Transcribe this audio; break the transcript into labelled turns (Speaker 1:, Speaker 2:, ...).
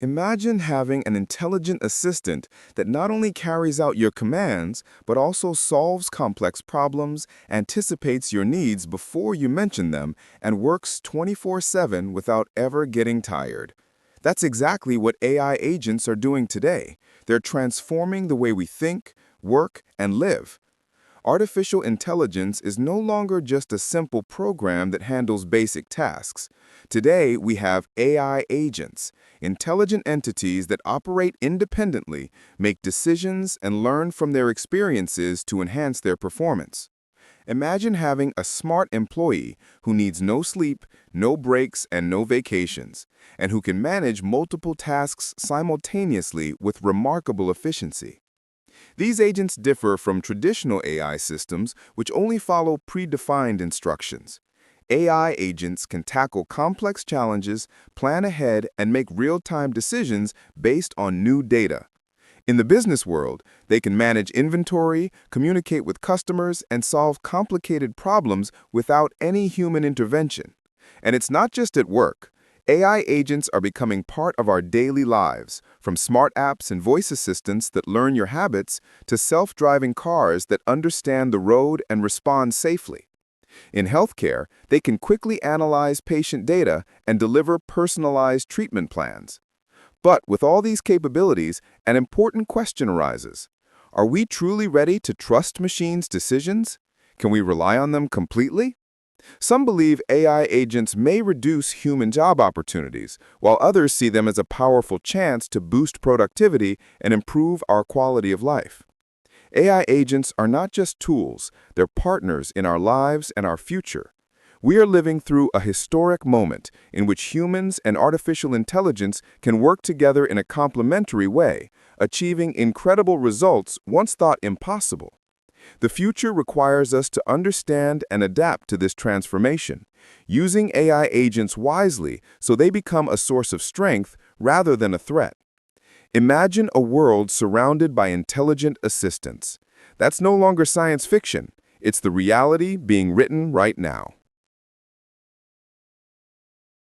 Speaker 1: Imagine having an intelligent assistant that not only carries out your commands, but also solves complex problems, anticipates your needs before you mention them, and works 24/7 without ever getting tired. That's exactly what AI agents are doing today. They're transforming the way we think, work, and live. Artificial intelligence is no longer just a simple program that handles basic tasks. Today, we have AI agents, intelligent entities that operate independently, make decisions, and learn from their experiences to enhance their performance. Imagine having a smart employee who needs no sleep, no breaks, and no vacations, and who can manage multiple tasks simultaneously with remarkable efficiency. These agents differ from traditional AI systems, which only follow predefined instructions. AI agents can tackle complex challenges, plan ahead, and make real-time decisions based on new data. In the business world, they can manage inventory, communicate with customers, and solve complicated problems without any human intervention. And it's not just at work. AI agents are becoming part of our daily lives, from smart apps and voice assistants that learn your habits to self-driving cars that understand the road and respond safely. In healthcare, they can quickly analyze patient data and deliver personalized treatment plans. But with all these capabilities, an important question arises. Are we truly ready to trust machines' decisions? Can we rely on them completely? Some believe AI agents may reduce human job opportunities, while others see them as a powerful chance to boost productivity and improve our quality of life. AI agents are not just tools, they're partners in our lives and our future. We are living through a historic moment in which humans and artificial intelligence can work together in a complementary way, achieving incredible results once thought impossible. The future requires us to understand and adapt to this transformation, using AI agents wisely so they become a source of strength rather than a threat. Imagine a world surrounded by intelligent assistants. That's no longer science fiction. It's the reality being written right now.